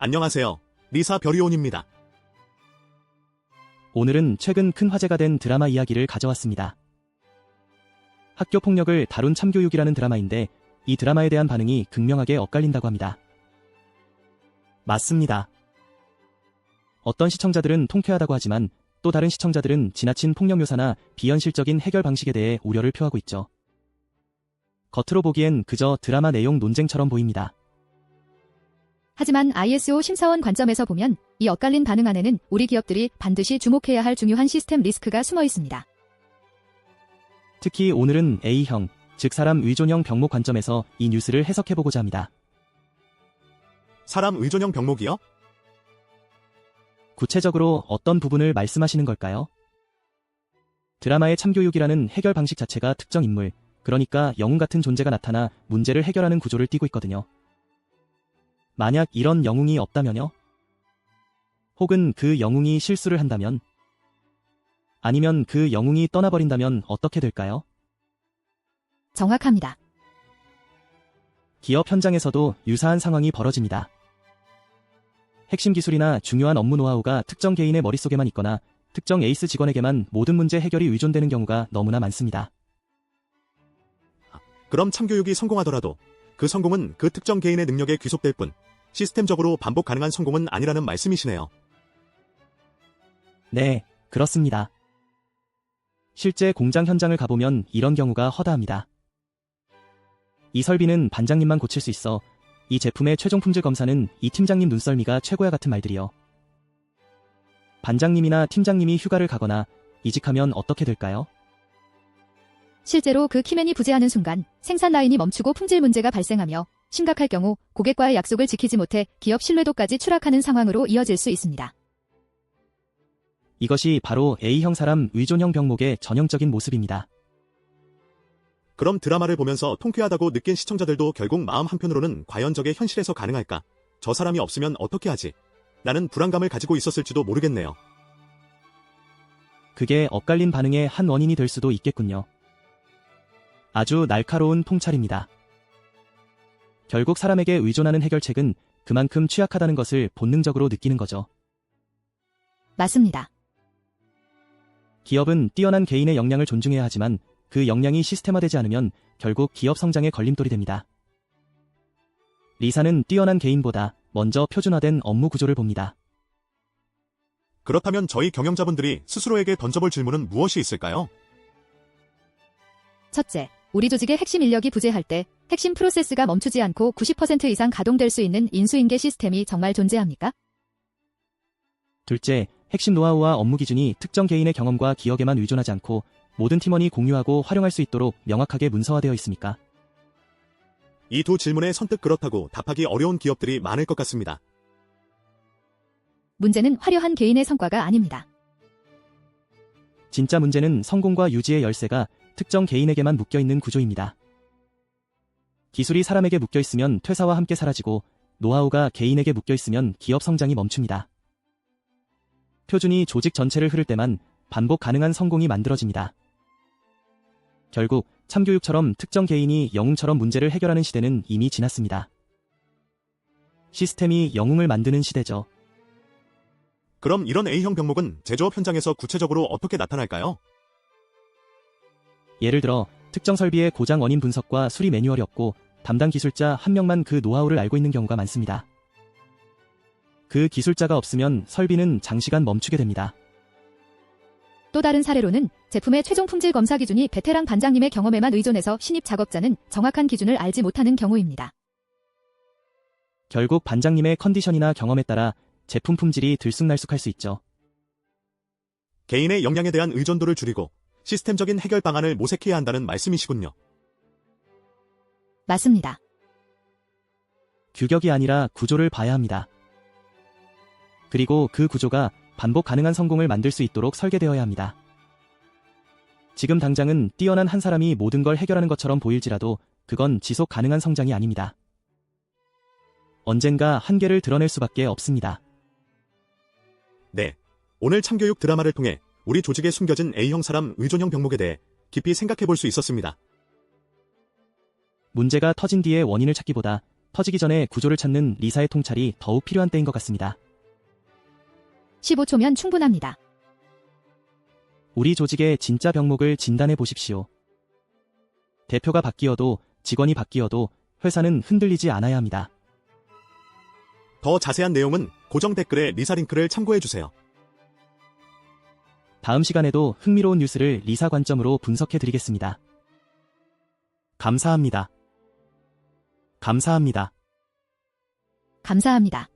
안녕하세요. 리사 별이온입니다. 오늘은 최근 큰 화제가 된 드라마 이야기를 가져왔습니다. 학교 폭력을 다룬 참교육이라는 드라마인데 이 드라마에 대한 반응이 극명하게 엇갈린다고 합니다. 맞습니다. 어떤 시청자들은 통쾌하다고 하지만 또 다른 시청자들은 지나친 폭력 묘사나 비현실적인 해결 방식에 대해 우려를 표하고 있죠. 겉으로 보기엔 그저 드라마 내용 논쟁처럼 보입니다. 하지만 ISO 심사원 관점에서 보면 이 엇갈린 반응 안에는 우리 기업들이 반드시 주목해야 할 중요한 시스템 리스크가 숨어 있습니다. 특히 오늘은 A형, 즉 사람 의존형 병목 관점에서 이 뉴스를 해석해보고자 합니다. 사람 의존형 병목이요? 구체적으로 어떤 부분을 말씀하시는 걸까요? 드라마의 참교육이라는 해결 방식 자체가 특정 인물, 그러니까 영웅 같은 존재가 나타나 문제를 해결하는 구조를 띠고 있거든요. 만약 이런 영웅이 없다면요? 혹은 그 영웅이 실수를 한다면? 아니면 그 영웅이 떠나버린다면 어떻게 될까요? 정확합니다. 기업 현장에서도 유사한 상황이 벌어집니다. 핵심 기술이나 중요한 업무 노하우가 특정 개인의 머릿속에만 있거나 특정 에이스 직원에게만 모든 문제 해결이 의존되는 경우가 너무나 많습니다. 그럼 참교육이 성공하더라도 그 성공은 그 특정 개인의 능력에 귀속될 뿐 시스템적으로 반복 가능한 성공은 아니라는 말씀이시네요. 네, 그렇습니다. 실제 공장 현장을 가보면 이런 경우가 허다합니다. 이 설비는 반장님만 고칠 수 있어. 이 제품의 최종 품질 검사는 이 팀장님 눈썰미가 최고야 같은 말들이요. 반장님이나 팀장님이 휴가를 가거나 이직하면 어떻게 될까요? 실제로 그 키맨이 부재하는 순간 생산 라인이 멈추고 품질 문제가 발생하며 심각할 경우 고객과의 약속을 지키지 못해 기업 신뢰도까지 추락하는 상황으로 이어질 수 있습니다. 이것이 바로 A형 사람 의존형 병목의 전형적인 모습입니다. 그럼 드라마를 보면서 통쾌하다고 느낀 시청자들도 결국 마음 한편으로는 과연 저게 현실에서 가능할까? 저 사람이 없으면 어떻게 하지? 라는 불안감을 가지고 있었을지도 모르겠네요. 그게 엇갈린 반응의 한 원인이 될 수도 있겠군요. 아주 날카로운 통찰입니다. 결국 사람에게 의존하는 해결책은 그만큼 취약하다는 것을 본능적으로 느끼는 거죠. 맞습니다. 기업은 뛰어난 개인의 역량을 존중해야 하지만 그 역량이 시스템화되지 않으면 결국 기업 성장의 걸림돌이 됩니다. 리사는 뛰어난 개인보다 먼저 표준화된 업무 구조를 봅니다. 그렇다면 저희 경영자분들이 스스로에게 던져볼 질문은 무엇이 있을까요? 첫째, 우리 조직의 핵심 인력이 부재할 때 핵심 프로세스가 멈추지 않고 90% 이상 가동될 수 있는 인수인계 시스템이 정말 존재합니까? 둘째, 핵심 노하우와 업무 기준이 특정 개인의 경험과 기억에만 의존하지 않고 모든 팀원이 공유하고 활용할 수 있도록 명확하게 문서화되어 있습니까? 이 두 질문에 선뜻 그렇다고 답하기 어려운 기업들이 많을 것 같습니다. 문제는 화려한 개인의 성과가 아닙니다. 진짜 문제는 성공과 유지의 열쇠가 특정 개인에게만 묶여있는 구조입니다. 기술이 사람에게 묶여있으면 퇴사와 함께 사라지고 노하우가 개인에게 묶여있으면 기업 성장이 멈춥니다. 표준이 조직 전체를 흐를 때만 반복 가능한 성공이 만들어집니다. 결국 참교육처럼 특정 개인이 영웅처럼 문제를 해결하는 시대는 이미 지났습니다. 시스템이 영웅을 만드는 시대죠. 그럼 이런 A형 병목은 제조업 현장에서 구체적으로 어떻게 나타날까요? 예를 들어 특정 설비의 고장 원인 분석과 수리 매뉴얼이 없고 담당 기술자 한 명만 그 노하우를 알고 있는 경우가 많습니다. 그 기술자가 없으면 설비는 장시간 멈추게 됩니다. 또 다른 사례로는 제품의 최종 품질 검사 기준이 베테랑 반장님의 경험에만 의존해서 신입 작업자는 정확한 기준을 알지 못하는 경우입니다. 결국 반장님의 컨디션이나 경험에 따라 제품 품질이 들쑥날쑥할 수 있죠. 개인의 역량에 대한 의존도를 줄이고 시스템적인 해결 방안을 모색해야 한다는 말씀이시군요. 맞습니다. 규격이 아니라 구조를 봐야 합니다. 그리고 그 구조가 반복 가능한 성공을 만들 수 있도록 설계되어야 합니다. 지금 당장은 뛰어난 한 사람이 모든 걸 해결하는 것처럼 보일지라도 그건 지속 가능한 성장이 아닙니다. 언젠가 한계를 드러낼 수밖에 없습니다. 네, 오늘 참교육 드라마를 통해 우리 조직에 숨겨진 A형 사람 의존형 병목에 대해 깊이 생각해 볼 수 있었습니다. 문제가 터진 뒤에 원인을 찾기보다 터지기 전에 구조를 찾는 리사의 통찰이 더욱 필요한 때인 것 같습니다. 15초면 충분합니다. 우리 조직의 진짜 병목을 진단해 보십시오. 대표가 바뀌어도 직원이 바뀌어도 회사는 흔들리지 않아야 합니다. 더 자세한 내용은 고정 댓글에 리사 링크를 참고해주세요. 다음 시간에도 흥미로운 뉴스를 리사 관점으로 분석해 드리겠습니다. 감사합니다. 감사합니다. 감사합니다.